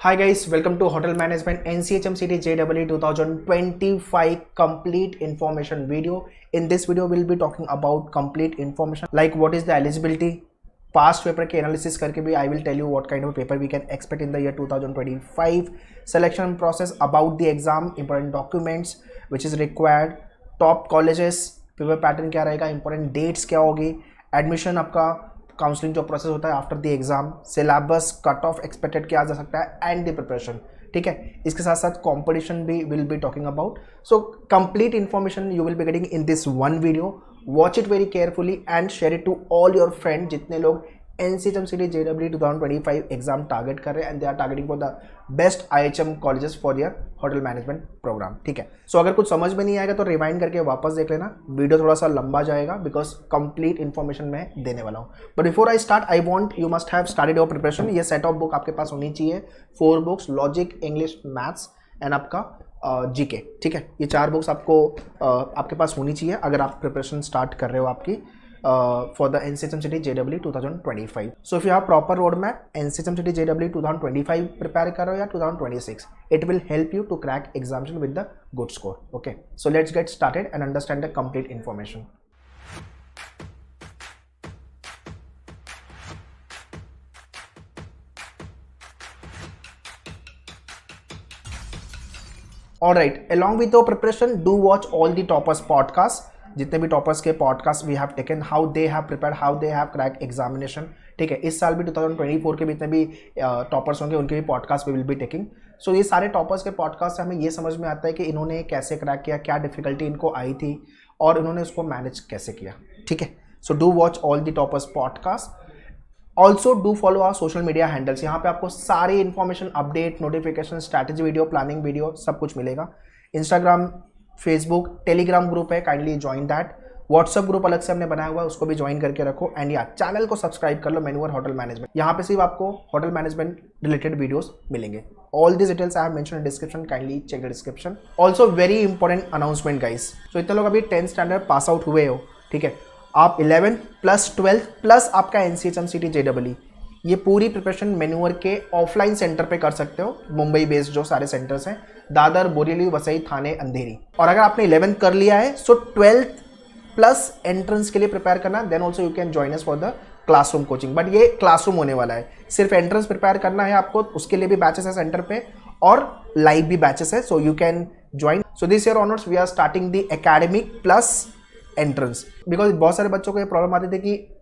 Hi guys, welcome to Hotel Management NCHM City JEE 2025 complete information video. In this video, we'll be talking about complete information like what is the eligibility, past paper के analysis करके भी I will tell you what kind of paper we can expect in the year 2025, selection process, about the exam, important documents which is required, top colleges, paper pattern क्या रहेगा, important dates क्या होगी, admission आपका counselling जो process होता है after the exam, syllabus, cut off expected किया जा सकता है एंड द प्रिपरेशन. ठीक है, इसके साथ साथ कंपटीशन भी will be talking about. So complete information you will be getting in this one video. Watch it very carefully and share it to all your friend जितने लोग NCHM City JEE 2025 exam target कर रहे हैं and they are targeting for the best IHM colleges for your hotel management programme. ठीक है, सो अगर कुछ समझ में नहीं आएगा तो रिवाइंड करके वापस देख लेना. वीडियो थोड़ा सा लंबा जाएगा बिकॉज कंप्लीट इन्फॉर्मेशन मैं देने वाला हूँ. But before I start I want you must have started your preparation. ये सेट ऑफ बुक आपके पास होनी चाहिए. 4 books, logic, English, maths and आपका GK. ठीक है, ये 4 बुक्स आपको आपके पास होनी चाहिए अगर आप प्रिपरेशन स्टार्ट कर रहे हो आपकी for the NCHM City JEE 2025. So if you have proper roadmap, NCHM City JEE 2025 prepare करो या 2026, it will help you to crack examination with the good score. Okay, so let's get started and understand the complete information. Alright, along with your preparation, do watch all the toppers podcast. जितने भी toppers के podcast we have taken, how they have prepared, how they have crack examination. ठीक है, इस साल भी 2024 के भी जितने भी टॉपर्स होंगे उनके भी podcast we will be taking. So ये सारे टॉपर्स के पॉडकास्ट से हमें ये समझ में आता है कि इन्होंने कैसे क्रैक किया, क्या डिफिकल्टी इनको आई थी और इन्होंने उसको मैनेज कैसे किया. ठीक है, so do watch all the toppers podcast. Also do follow our social media handles. यहाँ पे आपको सारी information, update, notification, strategy video, planning video सब कुछ मिलेगा. इंस्टाग्राम, फेसबुक, टेलीग्राम ग्रुप है, kindly join that. WhatsApp group अलग से हमने बनाया हुआ है, उसको भी ज्वाइन करके रखो. एंड या चैनल को सब्सक्राइब कर लो, मैन्युअर होटल मैनेजमेंट. यहाँ पे सिर्फ आपको होटल मैनेजमेंट रिलेटेड वीडियोस मिलेंगे. All this details I have mention in description, kindly check the description. Also very important announcement guys. So इतने लोग अभी 10th स्टैंडर्ड पास आउट हुए हो. ठीक है, आप 11th प्लस 12th प्लस आपका NCHM City JEE, ये पूरी प्रिपरेशन मैन्युअर के ऑफलाइन सेंटर पे कर सकते हो. मुंबई बेस्ड जो सारे सेंटर्स हैं, दादर, बोरीवली, वसई, थाने, अंधेरी. और अगर आपने 11th कर लिया है सो 12th प्लस एंट्रेंस के लिए प्रिपेयर करना. Then also you can join us for the classroom coaching. But ये क्लासरूम होने वाला है, सिर्फ एंट्रेंस प्रिपेयर करना है आपको. उसके लिए भी बैचेस है सेंटर पे और लाइव भी बैचेस है, so you can join. So this year onwards we are starting the academic plus entrance. Because बहुत सारे बच्चों को ये प्रॉब्लम आती थी कि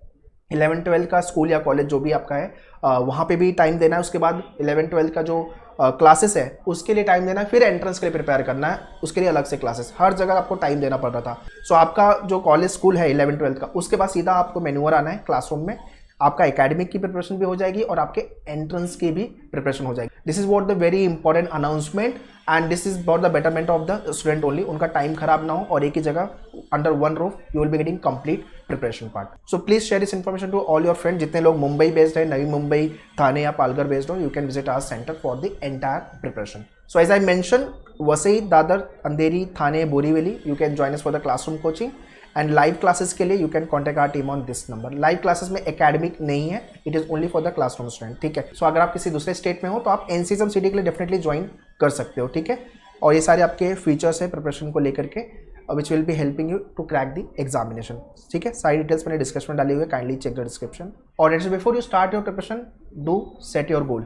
11th-12th का स्कूल या कॉलेज जो भी आपका है वहाँ पे भी टाइम देना है. उसके बाद 11th-12th का जो क्लासेस है उसके लिए टाइम देना है, फिर एंट्रेंस के लिए प्रिपेयर करना है, उसके लिए अलग से क्लासेस. हर जगह आपको टाइम देना पड़ रहा था. सो आपका जो कॉलेज स्कूल है 11th-12th का, उसके बाद सीधा आपको मैन्युअर आना है क्लासरूम में. आपका एकेडमिक की प्रिपरेशन भी हो जाएगी और आपके एंट्रेंस की भी प्रिपरेशन हो जाएगी. This is what the very important announcement and this is for the betterment of the student only. उनका टाइम खराब ना हो और एक ही जगह under one roof you will be getting complete preparation part. So please share this information to all your friend. जितने लोग मुंबई बेस्ड है, नवी मुंबई, थाने या पालघर बेस्ड हो, you can visit our centre for the entire preparation. So as I mention, Vasai, Dadar, Andheri, Thane, Borivali, you can join us for the classroom coaching. And live classes के लिए you can contact our team on this number. Live classes में academic नहीं है, it is only for the classroom student. ठीक है, सो अगर आप किसी दूसरे स्टेट में हो तो आप NCHM City के लिए डेफिनेटली ज्वाइन कर सकते हो. ठीक है, और ये सारे आपके फीचर्स है प्रिपरेशन को लेकर के which will be helping you to crack the examination. ठीक है, सारी डिटेल्स मैंने डिस्क्रिप्शन में डाली हुई है, काइंडली चेक द डिस्क्रिप्शन. और before you start your preparation, do set your goal.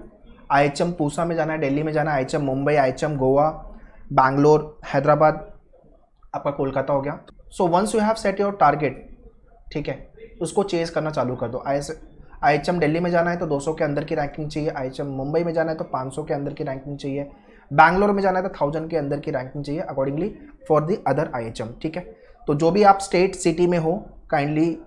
IHM Pusa में जाना है, दिल्ली में जाना है, IHM मुंबई, IHM गोवा, बैंगलोर, हैदराबाद, आपका कोलकाता हो गया. So once you have set your target, ठीक है, उसको चेज करना चालू कर दो. IHM दिल्ली में जाना है तो 200 के अंदर की रैंकिंग चाहिए. IHM मुंबई में जाना है तो 500 के अंदर की रैंकिंग चाहिए. बैंगलोर में जाना है तो 1000 के अंदर की रैंकिंग चाहिए accordingly for the other IHM. ठीक है, तो जो भी आप स्टेट सिटी में हो, काइंडली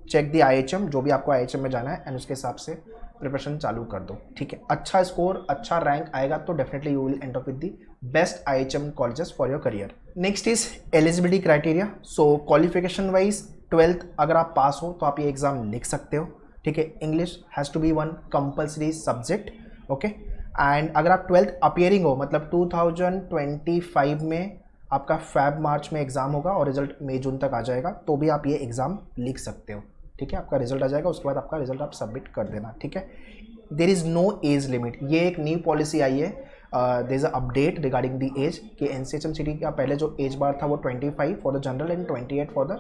चेक द IHM जो भी आपको IHM में जाना है एंड उसके हिसाब से प्रिपरेशन चालू कर दो. ठीक है, अच्छा स्कोर, अच्छा रैंक आएगा तो definitely you will and up with the best IHM colleges for your career. Next is eligibility criteria. So qualification wise 12th अगर आप पास हो तो आप ये एग्जाम लिख सकते हो. ठीक है, English has to be one compulsory subject. Okay, and अगर आप 12th अपियरिंग हो, मतलब 2025 में आपका फैब मार्च में एग्जाम होगा और रिजल्ट मई जून तक आ जाएगा, तो भी आप ये एग्जाम लिख सकते हो. ठीक है, आपका रिजल्ट आ जाएगा, उसके बाद आपका रिजल्ट आप सबमिट कर देना. ठीक है, there is no age limit, ये एक न्यू पॉलिसी आई है, there is a update regarding the age कि NCHMCT का पहले जो एज बार था वो 25 for the general and 28 for the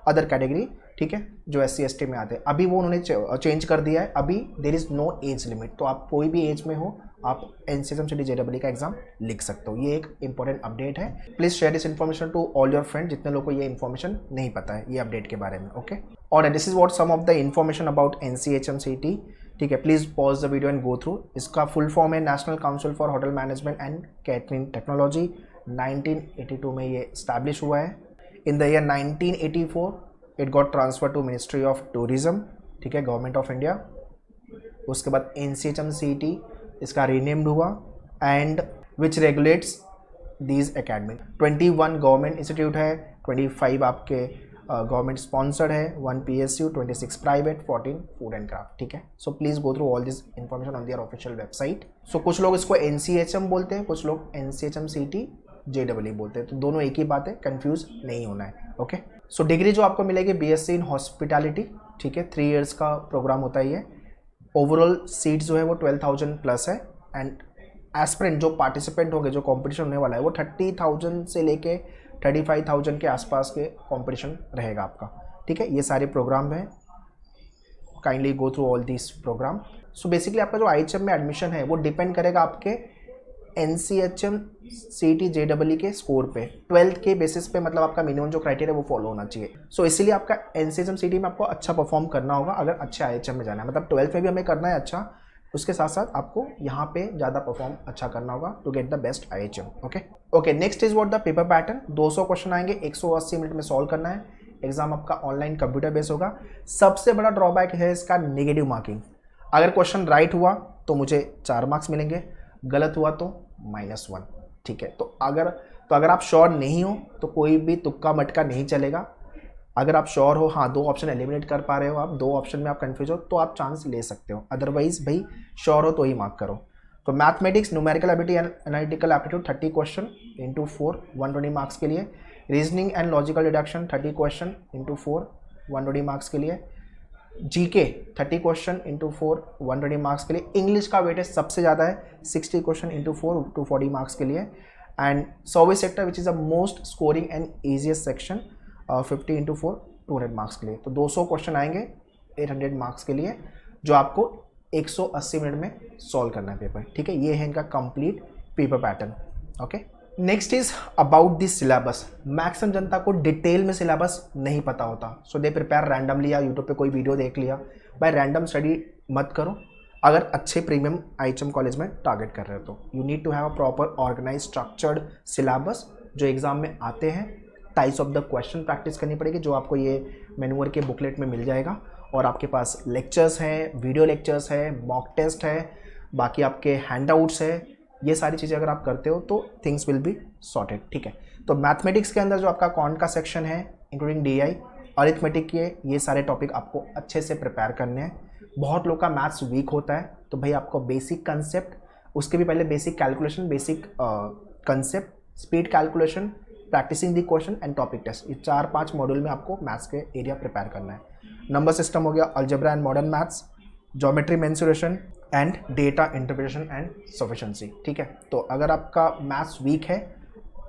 other category, ठीक है, जो SC ST में आते हैं। अभी वो उन्होंने चेंज कर दिया है, अभी there is no age limit, तो आप कोई भी एज में हो आप NCHMCT JEE का एग्जाम लिख सकते हो। ये एक इंपॉर्टेंट अपडेट है। Please share this information to all your friend, जितने लोगों को ये इन्फॉर्मेशन नहीं पता है ये अपडेट के बारे में। ओके, और this is what some of the information about NCHMCT, ठीक है। Please pause the video and go through. इसका फुल फॉर्म है national council for hotel management and catering technology. 1982 में ये स्टैब्लिश हुआ है। In the year 1984 it got transfer to ministry of tourism, ठीक है, गवर्नमेंट ऑफ इंडिया। उसके बाद NCHMCT इसका रीनेम्ड हुआ and which regulates these academy. 21 government institute है, 25 आपके गवर्नमेंट स्पॉन्सर्ड है, 1 PSU, 26 private, 14 food and craft, ठीक है। So please go through all this information on their official website. So कुछ लोग इसको NCHM बोलते हैं, कुछ लोग NCHMCT JEE बोलते हैं, तो दोनों एक ही बात है, कंफ्यूज नहीं होना है। ओके, सो डिग्री जो आपको मिलेगी BSc इन हॉस्पिटैलिटी, ठीक है, 3 इयर्स का प्रोग्राम होता है ये। ओवरऑल सीट्स जो है वो 12,000 प्लस है एंड एस्पिरेंट जो पार्टिसिपेंट होंगे, जो कंपटीशन होने वाला है वो 30,000 से लेके 35,000 के आसपास के कंपटीशन रहेगा आपका, ठीक है। ये सारे प्रोग्राम हैं, kindly go through all this programme. So basically आपका जो IHM में एडमिशन है वो डिपेंड करेगा आपके NCHMCT JEE के स्कोर पे, 12th के बेसिस पे, मतलब आपका मिनिमम जो क्राइटेरिया वो फॉलो होना चाहिए। सो इसीलिए आपका NCHMCT में आपको अच्छा परफॉर्म करना होगा अगर अच्छे IHM में जाना है, मतलब 12th में भी हमें करना है अच्छा, उसके साथ साथ आपको यहाँ पे ज़्यादा परफॉर्म अच्छा करना होगा to get the best IHM। Okay, next is what the paper pattern. 200 question आएंगे, 180 मिनट में सॉल्व करना है। एग्जाम आपका ऑनलाइन कंप्यूटर बेस होगा। सबसे बड़ा ड्रॉबैक है इसका नेगेटिव मार्किंग। अगर क्वेश्चन राइट हुआ तो मुझे 4 मार्क्स मिलेंगे, गलत हुआ तो -1, ठीक है। तो अगर आप श्योर नहीं हो तो कोई भी तुक्का मटका नहीं चलेगा। अगर आप श्योर हो, हाँ 2 ऑप्शन एलिमिनेट कर पा रहे हो, आप 2 ऑप्शन में आप कंफ्यूज हो तो आप चांस ले सकते हो, अदरवाइज भाई श्योर हो तो ही मार्क करो। तो mathematics, numerical ability and analytical aptitude 30 question into 4, 120 marks के लिए। Reasoning and logical deduction 30 question into 4, 120 marks के लिए। GK 30 क्वेश्चन इंटू 4, 120 मार्क्स के लिए। इंग्लिश का वेटेज सबसे ज़्यादा है, 60 क्वेश्चन इंटू 4, 240 मार्क्स के लिए। And service sector which is the most scoring and easiest section, 50 into 4, 200 marks के लिए। तो 200 क्वेश्चन आएंगे 800 मार्क्स के लिए, जो आपको 180 मिनट में सॉल्व करना है पेपर, ठीक है। ये है इनका complete paper pattern. Okay, next is about this syllabus. Maximum जनता को डिटेल में सिलेबस नहीं पता होता, सो दे प्रिपेयर रैंडमली, या यूट्यूब पे कोई वीडियो देख लिया। भाई रैंडम स्टडी मत करो अगर अच्छे प्रीमियम IHM कॉलेज में टारगेट कर रहे हो तो। You need to have a proper organise structured syllabus जो एग्जाम में आते हैं। Types of the question practice करनी पड़ेगी, जो आपको ये मैनुअल के बुकलेट में मिल जाएगा। और आपके पास लेक्चर्स हैं, वीडियो लेक्चर्स है, मॉक टेस्ट है, बाकी आपके हैंडआउट्स है। ये सारी चीज़ें अगर आप करते हो तो थिंग्स विल बी सॉर्टेड, ठीक है। तो मैथमेटिक्स के अंदर जो आपका कॉन्ट का सेक्शन है इंक्लूडिंग DI, अरिथमेटिक के, ये सारे टॉपिक आपको अच्छे से प्रिपेयर करने हैं। बहुत लोग का मैथ्स वीक होता है, तो भाई आपको बेसिक कंसेप्ट, उसके भी पहले basic calculation, basic concept, speed calculation, practising the question and topic test, ये 4-5 मॉड्यूल में आपको मैथ्स के एरिया प्रिपेयर करना है। नंबर सिस्टम हो गया, algebra and modern maths, geometry mensuration and data interpretation and sufficiency, ठीक है। तो अगर आपका मैथ्स वीक है,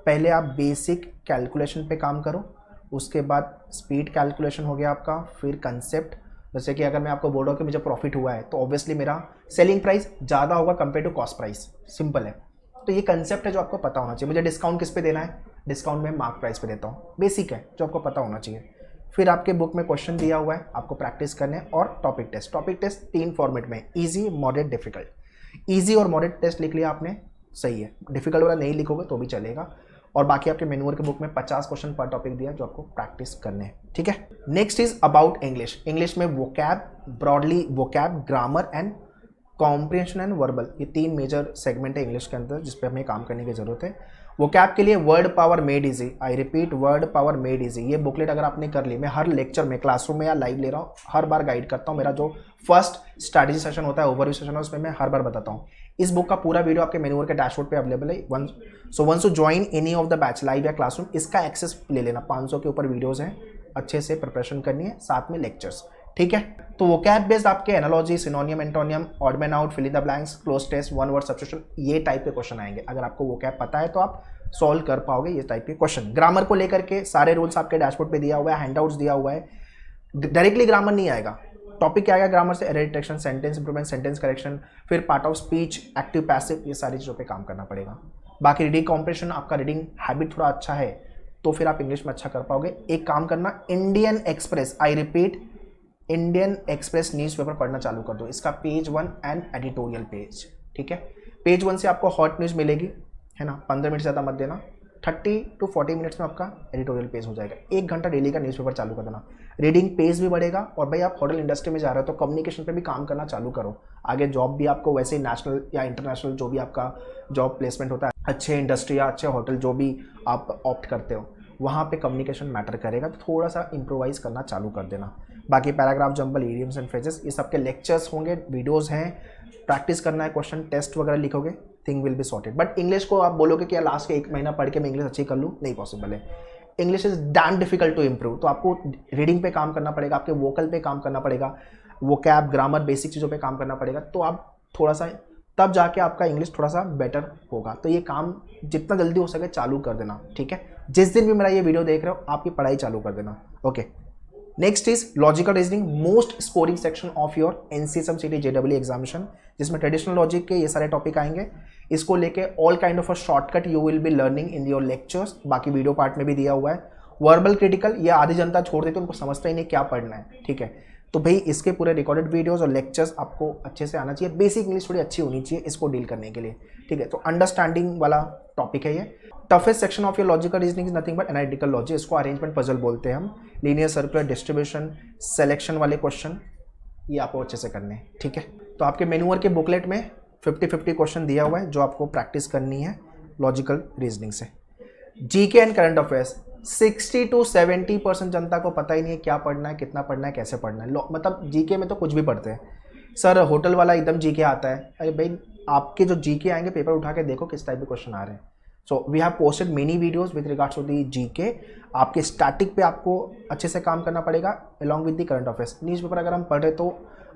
पहले आप बेसिक कैलकुलेशन पे काम करो, उसके बाद स्पीड कैलकुलेशन हो गया आपका, फिर कंसेप्ट। जैसे कि अगर मैं आपको बोल रहा हूँ कि मुझे प्रॉफिट हुआ है तो ऑब्वियसली मेरा सेलिंग प्राइस ज़्यादा होगा compare to cost price, simple है। तो ये कंसेप्ट है जो आपको पता होना चाहिए। मुझे डिस्काउंट किस पे देना है, डिस्काउंट में मार्क प्राइस पे देता हूँ, बेसिक है जो आपको पता होना चाहिए। फिर आपके बुक में क्वेश्चन दिया हुआ है, आपको प्रैक्टिस करने हैं। और topic test, topic test 3 format में, इजी, मॉडरेट, डिफिकल्ट। इजी और मॉडरेट टेस्ट लिख लिया आपने, सही है। डिफिकल्ट वाला नहीं लिखोगे तो भी चलेगा। और बाकी आपके मैनुअल के बुक में 50 क्वेश्चन पर टॉपिक दिया जो आपको प्रैक्टिस करने हैं, ठीक है। Next is about English. English में vocab, broadly vocab, grammar and comprehension and verbal, ये 3 मेजर सेगमेंट है इंग्लिश के अंदर जिस पे हमें काम करने की जरूरत है। वोकैब के लिए word power made easy, I repeat word power made easy. ये बुकलेट अगर आपने कर ली, मैं हर लेक्चर में क्लासरूम में या लाइव ले रहा हूँ, हर बार गाइड करता हूँ। मेरा जो फर्स्ट स्ट्रैटेजी सेशन होता है, ओवरव्यू सेशन है, उसमें मैं हर बार बताता हूँ। इस बुक का पूरा वीडियो आपके मेन्यूअर के डैशबोर्ड पे अवेलेबल है। Once to join any of the batch, live या क्लासरूम, इसका एक्सेस ले लेना। 500 के ऊपर वीडियोस हैं, अच्छे से प्रिपरेशन करनी है, साथ में लेक्चर्स, ठीक है। तो वो कैब बेस्ड आपके analogy, synonym, antonym, odd man out, fill in the blanks, cloze test, one word substitution, ये टाइप के क्वेश्चन आएंगे। अगर आपको वो कैब पता है तो आप सॉल्व कर पाओगे ये टाइप के क्वेश्चन। ग्रामर को लेकर के सारे रूल्स आपके डैशबोर्ड पे दिया हुआ है, हैंडआउट्स दिया हुआ है। डायरेक्टली ग्रामर नहीं आएगा, टॉपिक क्या आएगा ग्रामर से, error detection, sentence improvement, sentence correction, फिर part of speech, active passive, ये सारी चीज़ों पे काम करना पड़ेगा। बाकी रीडिंग कॉम्प्रिहेंशन, आपका रीडिंग हैबिट थोड़ा अच्छा है तो फिर आप इंग्लिश में अच्छा कर पाओगे। एक काम करना, Indian express, I repeat, Indian express newspaper पढ़ना चालू कर दो। इसका पेज 1 एंड एडिटोरियल पेज, ठीक है। पेज 1 से आपको हॉट न्यूज़ मिलेगी, है ना, 15 मिनट से ज़्यादा मत देना, 30 to 40 मिनट्स में आपका एडिटोरियल पेज हो जाएगा। 1 घंटा डेली का न्यूज़पेपर चालू कर देना, रीडिंग पेज भी बढ़ेगा। और भाई आप होटल इंडस्ट्री में जा रहे हो तो कम्युनिकेशन पे भी काम करना चालू करो। आगे जॉब भी आपको वैसे ही नेशनल या इंटरनेशनल जो भी आपका जॉब प्लेसमेंट होता है, अच्छे इंडस्ट्री या अच्छे होटल जो भी आप ऑप्ट करते हो, वहाँ पे कम्युनिकेशन मैटर करेगा। तो थोड़ा सा इम्प्रोवाइज करना चालू कर देना। बाकी paragraph, jumble, idioms and phrases, ये सबके लेक्चर्स होंगे, वीडियोस हैं, प्रैक्टिस करना है, क्वेश्चन टेस्ट वगैरह लिखोगे, thing will be sorted. But English को आप बोलोगे कि यार लास्ट के 1 महीना पढ़ के मैं इंग्लिश अच्छी कर लूँ, नहीं पॉसिबल है। English is damn difficult to improve. तो आपको रीडिंग पे काम करना पड़ेगा, आपके वोकल पे काम करना पड़ेगा, वोकैब, ग्रामर, बेसिक चीज़ों पे काम करना पड़ेगा। तो आप थोड़ा सा, तब जाके आपका इंग्लिश थोड़ा सा बेटर होगा। तो ये काम जितना जल्दी हो सके चालू कर देना, ठीक है। जिस दिन भी मेरा ये वीडियो देख रहे हो आपकी पढ़ाई चालू कर देना, okay. Next is logical reasoning, most scoring section of your NCSM-CT JEE examination, जिसमें ट्रेडिशनल लॉजिक के ये सारे टॉपिक आएंगे। इसको लेके all kind of a shortcut you will be learning in your lectures. बाकी वीडियो पार्ट में भी दिया हुआ है। वर्बल क्रिटिकल, ये आधी जनता छोड़ देती है, उनको समझता ही नहीं क्या पढ़ना है, ठीक है। तो भाई इसके पूरे रिकॉर्डेड वीडियोस और लेक्चर्स आपको अच्छे से आना चाहिए। बेसिक इंग्लिश थोड़ी अच्छी होनी चाहिए इसको डील करने के लिए, ठीक है। तो अंडरस्टैंडिंग वाला टॉपिक है ये। Toughest section of your logical reasoning is nothing but analytical logic. इसको अरेंजमेंट पजल बोलते हैं हम। लीनियर, सर्कुलर, डिस्ट्रीब्यूशन, सिलेक्शन वाले क्वेश्चन ये आपको अच्छे से करने हैं, ठीक है। तो आपके मेन्यूअर के बुकलेट में 50-50 क्वेश्चन दिया हुआ है जो आपको प्रैक्टिस करनी है लॉजिकल रीजनिंग से। GK and current affairs, 60 to 70% जनता को पता ही नहीं है क्या पढ़ना है, कितना पढ़ना है, कैसे पढ़ना है। मतलब जीके में तो कुछ भी पढ़ते हैं। सर होटल वाला एकदम जीके आता है, अरे भाई आपके जो जीके आएंगे पेपर उठा के देखो किस टाइप के क्वेश्चन आ रहे हैं। So we have posted many videos with regards to the GK. आपके स्टैटिक पे आपको अच्छे से काम करना पड़ेगा along with the current affairs. Newspaper अगर हम पढ़ रहे तो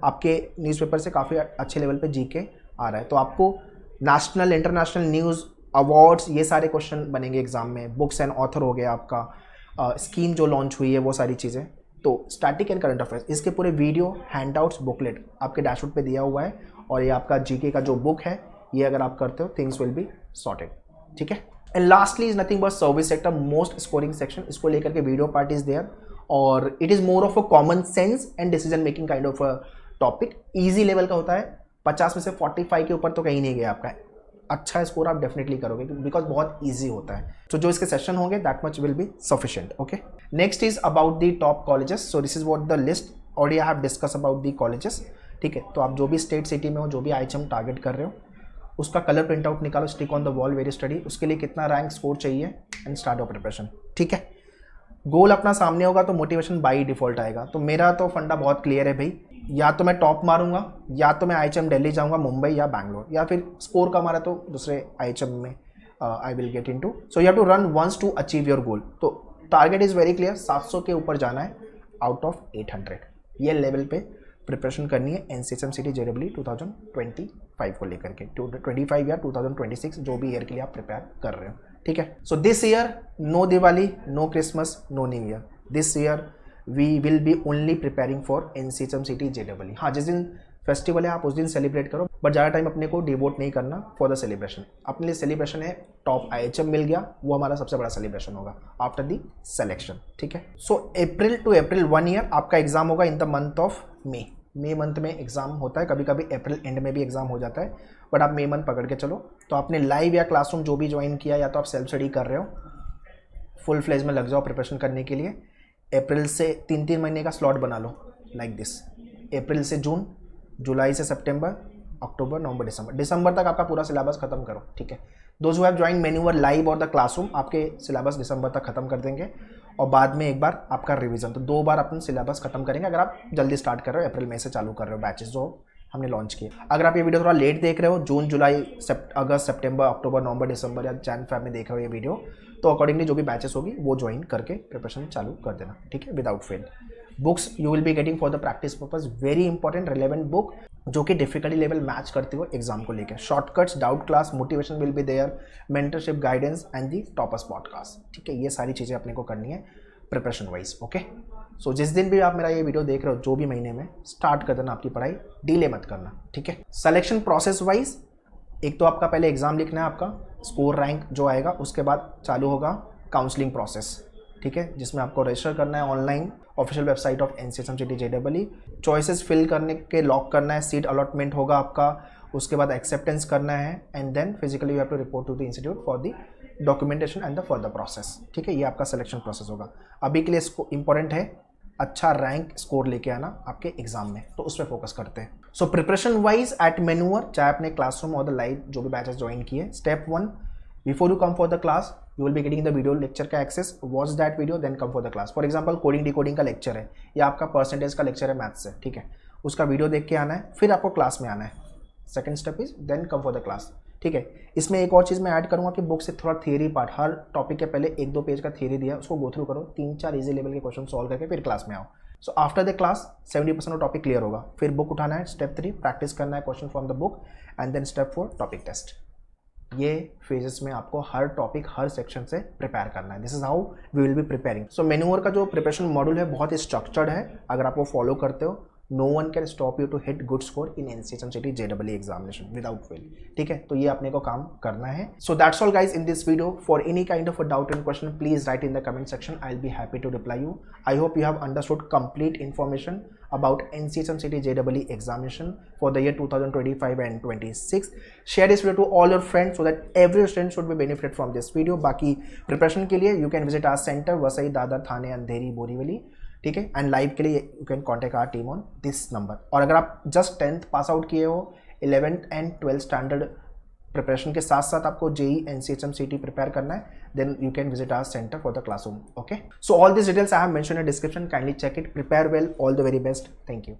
आपके न्यूज़पेपर से काफ़ी अच्छे लेवल पे जीके आ रहा है। तो आपको नेशनल, इंटरनेशनल न्यूज़, अवार्ड्स, ये सारे क्वेश्चन बनेंगे एग्जाम में। बुक्स एंड ऑथर हो गया आपका, स्कीम जो लॉन्च हुई है वो सारी चीज़ें। तो स्टैटिक एंड करंट अफेयर्स, इसके पूरे वीडियो, हैंडआउट्स, बुकलेट आपके डैशबोर्ड पे दिया हुआ है। और ये आपका जीके का जो बुक है ये अगर आप करते हो थिंग्स विल बी सॉर्टेड, ठीक है। And lastly is nothing but service sector, most scoring section. इसको लेकर के वीडियो पार्ट इज देयर और it is more of a common sense and decision making kind of a topic. Easy level का होता है, 50 में से 45 के ऊपर तो कहीं नहीं गया आपका। अच्छा स्कोर आप डेफिनेटली करोगे बिकॉज बहुत इजी होता है। तो जो इसके सेशन होंगे that much will be sufficient, okay. Next is about the top colleges. So this is what the list already I have discuss about the colleges, ठीक है। तो आप जो भी स्टेट सिटी में हो, जो भी IHM टारगेट कर रहे हो, उसका कलर प्रिंट आउट निकालो, stick on the wall, very study. उसके लिए कितना रैंक स्कोर चाहिए एंड स्टार्ट योर प्रिपरेशन, ठीक है। गोल अपना सामने होगा तो मोटिवेशन बाई डिफॉल्ट आएगा। तो मेरा तो फंडा बहुत क्लियर है भाई, या तो मैं टॉप मारूंगा, या तो मैं IHM दिल्ली जाऊंगा, मुंबई या बैंगलोर, या फिर स्कोर का मारा तो दूसरे IHM में I will get into. So you have to run once to achieve your goal. तो टारगेट इज वेरी क्लियर, 700 के ऊपर जाना है आउट ऑफ 800। ये लेवल पे प्रिपरेशन करनी है NCSM-CT JEE 2025 को लेकर के, 2025 या 2026 जो भी ईयर के लिए आप प्रिपेयर कर रहे हो, ठीक है। So this year no Diwali, no Christmas, no new year. This year we will be only preparing for NCSM-CT JEE। हाँ, जिस दिन फेस्टिवल है आप उस दिन सेलिब्रेट करो, बट ज़्यादा टाइम अपने को डिवोट नहीं करना फॉर द सेलिब्रेशन। अपने लिए सेलिब्रेशन है, टॉप IHM मिल गया, वो हमारा सबसे बड़ा सेलिब्रेशन होगा आफ्टर दी सेलेक्शन, ठीक है। सो अप्रैल टू अप्रैल 1 ईयर आपका एग्जाम होगा in the month of May month में एग्जाम होता है। कभी कभी अप्रैल एंड में भी एग्जाम हो जाता है, बट आप मे मंथ पकड़ के चलो। तो आपने लाइव या क्लासरूम जो भी ज्वाइन किया, या तो आप सेल्फ स्टडी कर रहे हो, फुल फ्लेज में लग जाओ प्रिपरेशन करने के लिए। अप्रैल से 3-3 महीने का स्लॉट बना लो लाइक दिस। अप्रैल से जून, जुलाई से सितंबर, अक्टूबर, नवंबर, दिसंबर तक आपका पूरा सिलेबस खत्म करो, ठीक है। दोज हु हैव ज्वाइन मेन्यूअर लाइव और द क्लासरूम, आपके सिलेबस दिसंबर तक खत्म कर देंगे और बाद में एक बार आपका रिवीजन। तो 2 बार अपन सिलेबस खत्म करेंगे अगर आप जल्दी स्टार्ट कर रहे हो, अप्रैल मई से चालू कर रहे हो बैचेस जो हमने लॉन्च किए। अगर आप ये वीडियो थोड़ा लेट देख रहे हो, जून, जुलाई, अगस्त, सितंबर, अक्टूबर, नवंबर, दिसंबर या Jan-Feb में देख रहे हो ये वीडियो, तो अकॉर्डिंगली जो भी बैचेस होगी वो ज्वाइन करके प्रिपरेशन चालू कर देना, ठीक है, without fail. Books you will be getting for the practice purpose, very important relevant book जो कि डिफिकल्टी लेवल मैच करती हो एग्जाम को लेकर। Shortcuts, doubt class, motivation will be there, mentorship, guidance and the toppers podcast. ठीक है, ये सारी चीज़ें अपने को करनी है प्रिपरेशन वाइज। ओके, सो जिस दिन भी आप मेरा ये वीडियो देख रहे हो, जो भी महीने में, स्टार्ट कर देना आपकी पढ़ाई, डिले मत करना। ठीक है, सिलेक्शन प्रोसेस वाइज एक तो आपका पहले एग्जाम लिखना है, आपका स्कोर रैंक जो आएगा, उसके बाद चालू होगा काउंसलिंग प्रोसेस। ठीक है, जिसमें आपको रजिस्टर करना है online official website of NCHM JEE, choices fill करने के लॉक करना है, सीट अलॉटमेंट होगा आपका, उसके बाद एक्सेप्टेंस करना है and then physically you have to report to the institute for the documentation and the further process. ठीक है, ये आपका सिलेक्शन प्रोसेस होगा। अभी के लिए इसको इंपॉर्टेंट है अच्छा रैंक स्कोर लेके आना आपके एग्जाम में, तो उस पर फोकस करते हैं। सो प्रिपरेशन वाइज एट मेन्यूअर, चाहे आपने क्लासरूम और द लाइव जो भी बैचेस ज्वाइन किए, step 1, before you come for the class you will be getting the video lecture का access, watch that video then come for the class. For example coding decoding का lecture है या आपका percentage का lecture है maths से, ठीक है, उसका वीडियो देख के आना है, फिर आपको क्लास में आना है। Second step is then come for the class. ठीक है, इसमें एक और चीज़ मैं ऐड करूँगा कि बुक से थोड़ा थियरी पार्ट, हर टॉपिक के पहले 1-2 पेज का थियरी दिया, उसको गो थ्रू करो, 3-4 इजी लेवल के क्वेश्चन सॉल्व करके फिर क्लास में आओ। So after the class 70% of topic clear होगा, फिर बुक उठाना है, स्टेप 3 प्रैक्टिस करना है question from the book and then step 4 topic test. ये फेजेस में आपको हर टॉपिक हर सेक्शन से प्रिपेयर करना है। This is how we will be preparing. So मेन्यूअर का जो प्रिपरेशन मॉड्यूल है बहुत ही स्ट्रक्चर्ड है, अगर आप वो फॉलो करते हो no one can stop you to hit good score in NCHM JEE examination without fail. ठीक है, तो ये अपने को काम करना है। So that's all guys in this video. For any kind of a doubt and question please write in the comment section, I will be happy to reply you. I hope you have understood complete information about NCHM JEE examination for the year 2025 and 26. Share this video to all your friends so that every student should be benefit from this video. बाकी preparation के लिए you can visit our center Vasai, Dadar, थाने, अंधेरी, बोरीवली। ठीक है, and live के लिए you can contact our team on this number. और अगर आप जस्ट 10th पास आउट किए हो, 11th and 12th standard preparation के साथ साथ आपको JEE NCHM CT प्रिपेयर करना है, then you can visit our centre for the classroom. Okay, so all this details I have mention in description, kindly check it, prepare well, all the very best, thank you.